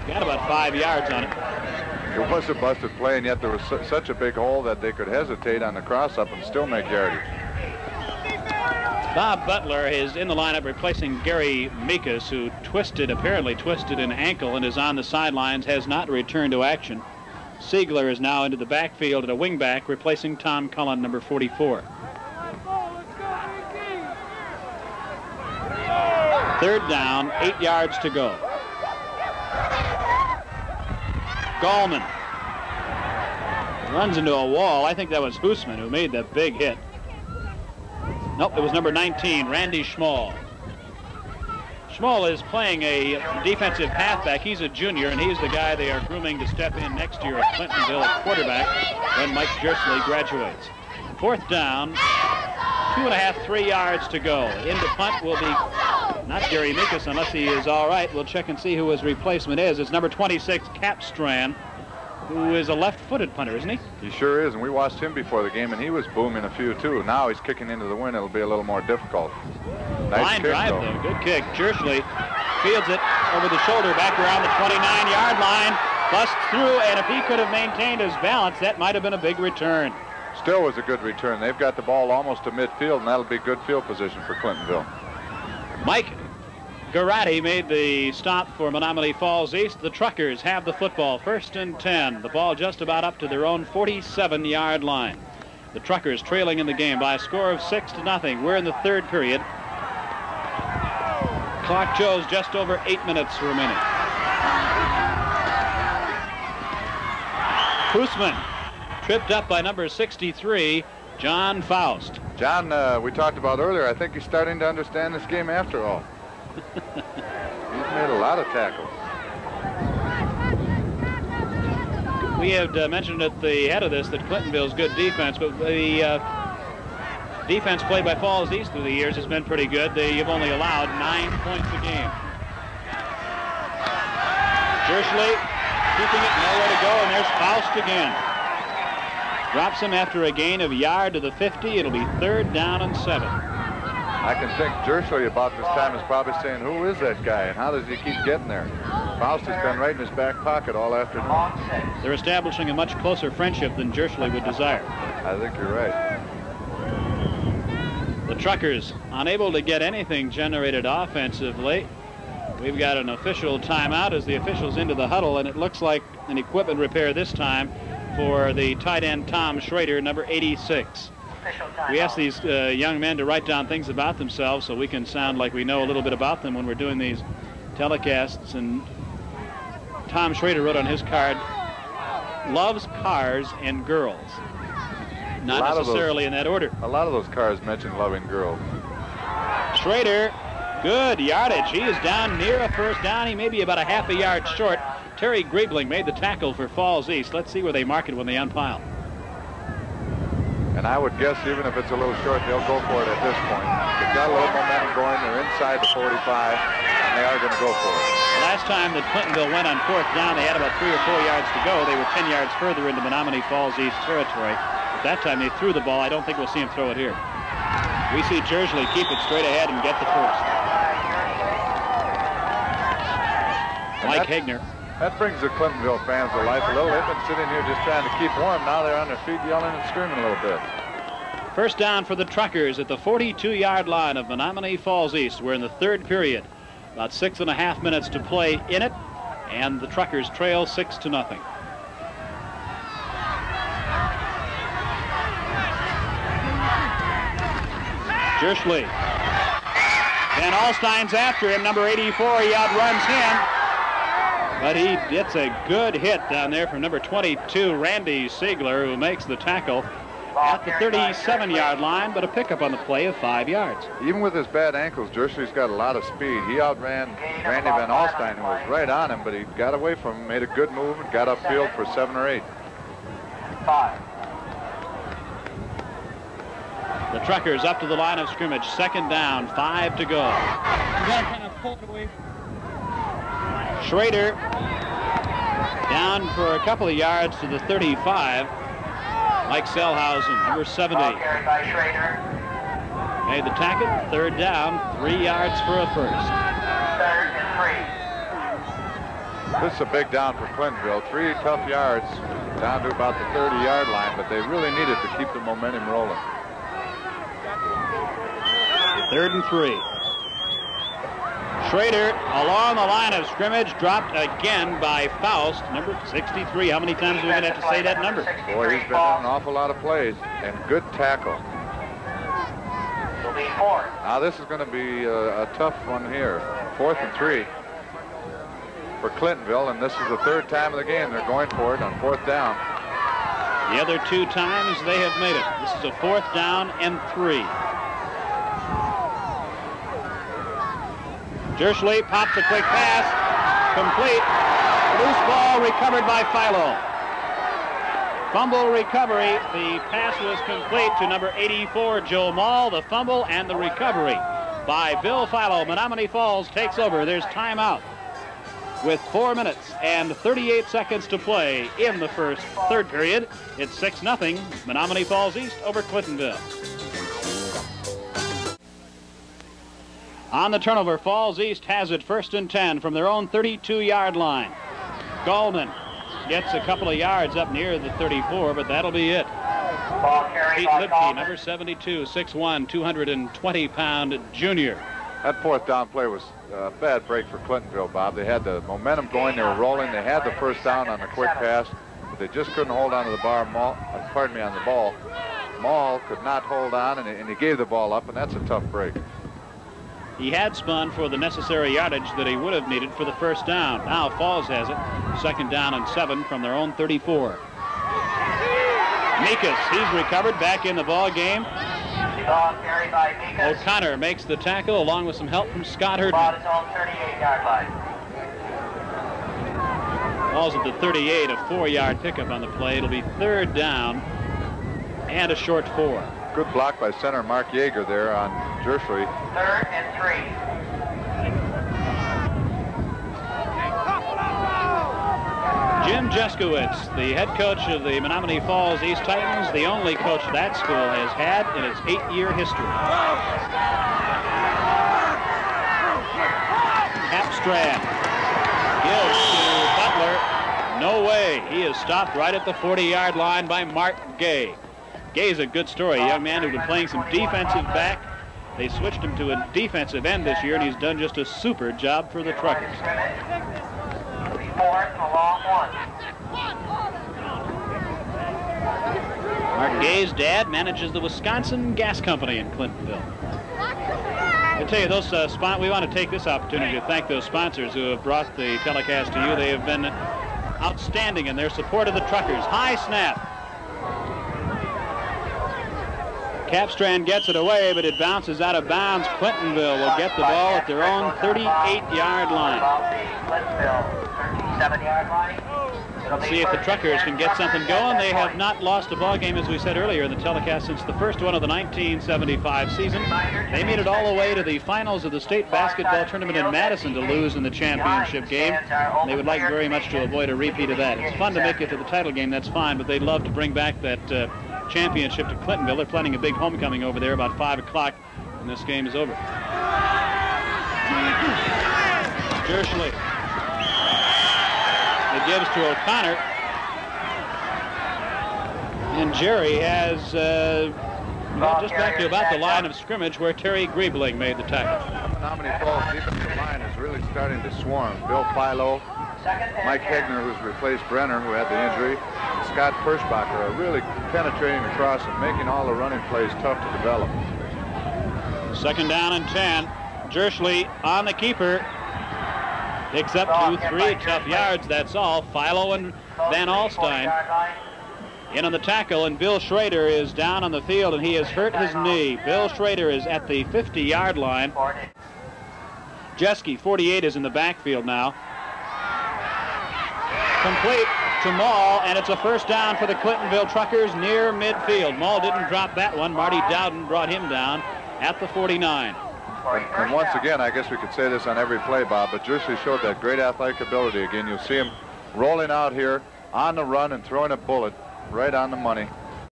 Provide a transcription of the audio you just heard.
Got about 5 yards on it. It was a busted play, and yet there was such a big hole that they could hesitate on the cross-up and still make yardage. Bob Butler is in the lineup replacing Gary Mikas, who apparently twisted an ankle and is on the sidelines, has not returned to action. Siegler is now into the backfield at a wingback, replacing Tom Cullen, number 44. Third down, 8 yards to go. Gallman runs into a wall. I think that was Hoosman who made that big hit. Nope, it was number 19, Randy Schmall. Schmall is playing a defensive halfback. He's a junior, and he's the guy they are grooming to step in next year at Clintonville at quarterback when Mike Jersley graduates. Fourth down, 2.5, 3 yards to go. Into punt will be not Gary Mikas unless he is all right. We'll check and see who his replacement is. It's number 26, Capstrand, who is a left-footed punter, isn't he? He sure is, and we watched him before the game, and he was booming a few, too. Now he's kicking into the wind. It'll be a little more difficult. Nice Line kick, drive, though. Good kick. Jersley fields it over the shoulder back around the 29-yard line. Busts through, and if he could have maintained his balance, that might have been a big return. Still was a good return. They've got the ball almost to midfield, and that'll be good field position for Clintonville. Mike Garatti made the stop for Menomonee Falls East. The Truckers have the football, 1st and 10. The ball just about up to their own 47-yard line. The Truckers trailing in the game by a score of 6-0. We're in the third period. Clock shows just over 8 minutes remaining. Hoosman tripped up by number 63, John Faust. John, we talked about earlier, I think he's starting to understand this game after all. He's made a lot of tackles. We had mentioned at the head of this that Clintonville's good defense, but the defense played by Falls East through the years has been pretty good. They have only allowed 9 points a game. Jersley keeping it, nowhere to go, and there's Faust again. Drops him after a gain of a yard to the 50. It'll be 3rd down and 7. I can think Jersley about this time is probably saying, who is that guy and how does he keep getting there? Faust has been right in his back pocket all afternoon. They're establishing a much closer friendship than Jersley would desire. I think you're right. The Truckers unable to get anything generated offensively. We've got an official timeout as the officials into the huddle, and it looks like an equipment repair this time for the tight end Tom Schrader, number 86. We ask these young men to write down things about themselves so we can sound like we know a little bit about them when we're doing these telecasts. And Tom Schrader wrote on his card, loves cars and girls. Not necessarily in that order. A lot of those cars mention loving girls. Schrader, good yardage. He is down near a first down. He may be about a half a yard short. Terry Griebling made the tackle for Falls East. Let's see where they mark it when they unpile. And I would guess even if it's a little short, they'll go for it at this point. They've got a little momentum going. They're inside the 45, and they are going to go for it. Last time that Clintonville went on 4th down, they had about 3 or 4 yards to go. They were 10 yards further into Menomonee Falls East territory. At that time, they threw the ball. I don't think we'll see him throw it here. We see Jersley keep it straight ahead and get the first. Mike Hagner. That brings the Clintonville fans to life a little. They've been sitting here just trying to keep warm. Now they're on their feet yelling and screaming a little bit. First down for the Truckers at the 42-yard line of Menomonee Falls East. We're in the third period. About 6.5 minutes to play in it, and the Truckers trail 6-0. Jersley. Van Alstyne's after him. Number 84, he outruns him. But he gets a good hit down there from number 22, Randy Siegler, who makes the tackle at the 37-yard line, but a pickup on the play of 5 yards. Even with his bad ankles, Jersley's got a lot of speed. He outran Randy Van Alstyne, who was right on him, but he got away from him, made a good move, and got upfield for 7 or 8. 5. The Truckers up to the line of scrimmage. 2nd down, 5 to go. Schrader down for a couple of yards to the 35. Mike Selhausen, number 70. Carried by Schrader. Made the tackle. 3rd down, 3 yards for a first. 3rd and This is a big down for Clintonville. 3 tough yards down to about the 30-yard line, but they really needed to keep the momentum rolling. 3rd and 3. Schrader along the line of scrimmage, dropped again by Faust, number 63. How many times are we going to have to say that number? Boy, he's been in an awful lot of plays, and good tackle. It'll be 4. Now this is going to be a tough one here. 4th and 3 for Clintonville, and this is the 3rd time of the game they're going for it on 4th down. The other 2 times they have made it. This is a 4th down and 3. Jerschley pops a quick pass, complete. Loose ball recovered by Philo. Fumble recovery. The pass was complete to number 84, Joe Mall. The fumble and the recovery by Bill Philo. Menominee Falls takes over. There's timeout with 4 minutes and 38 seconds to play in the third period. It's 6-0, Menominee Falls East over Clintonville. On the turnover, Falls East has it 1st and 10 from their own 32-yard line. Goldman gets a couple of yards up near the 34, but that'll be it. Pete Lipke, number 72, 6'1", 220-pound junior. That 4th down play was a bad break for Clintonville, Bob. They had the momentum going. They were rolling. They had the 1st down on the quick pass, but they just couldn't hold on to the bar. On the ball. Mall could not hold on, and he gave the ball up, and that's a tough break. He had spun for the necessary yardage that he would have needed for the 1st down. Now Falls has it. 2nd down and 7 from their own 34. Meekus, he's recovered, back in the ball game. O'Connor makes the tackle along with some help from Scott Herdman. About his own 38-yard line. Falls at the 38, a 4-yard pickup on the play. It'll be 3rd down and a short 4. Good block by center Mark Yeager there on Jerschley. 3rd and 3. Jim Jeskowitz, the head coach of the Menominee Falls East Titans, the only coach that school has had in its 8-year history. Capstrand gives to Butler. No way. He is stopped right at the 40-yard line by Mark Gay. Gay's a good story, a young man who's been playing some defensive back. They switched him to a defensive end this year, and he's done just a super job for the Truckers. 4th and a long 1. Mark Gay's dad manages the Wisconsin Gas Company in Clintonville. I tell you, those we want to take this opportunity to thank those sponsors who have brought the telecast to you. They have been outstanding in their support of the Truckers. High snap. Capstrand gets it away, but it bounces out of bounds. Clintonville will get the ball at their own 38-yard line. See if the Truckers can get something going. They have not lost a ball game, as we said earlier in the telecast, since the first one of the 1975 season. They made it all the way to the finals of the state basketball tournament in Madison to lose in the championship game. They would like very much to avoid a repeat of that. It's fun to make it to the title game, that's fine, but they'd love to bring back that championship to Clintonville. They're planning a big homecoming over there about 5 o'clock when this game is over. Jerschley. It gives to O'Connor. And Jerry has just back to about the line of scrimmage where Terry Griebling made the tackle. Menominee Falls defensive line is really starting to swarm. Bill Philo, Mike Hegner, who's replaced Brenner, who had the injury, and Scott Perschbacher are really penetrating across and making all the running plays tough to develop. 2nd down and 10. Jerschley on the keeper. Picks up 2-3 tough yards, that's all. Philo and Van Alstyne in on the tackle, and Bill Schrader is down on the field, and he has hurt his knee. Bill Schrader is at the 50-yard line. Jeske, 48, is in the backfield now. Complete to Mall, and it's a 1st down for the Clintonville Truckers near midfield. Mall didn't drop that one. Marty Dowden brought him down at the 49. And once again, I guess we could say this on every play, Bob, but Jerschley showed that great athletic ability again. You'll see him rolling out here on the run and throwing a bullet right on the money.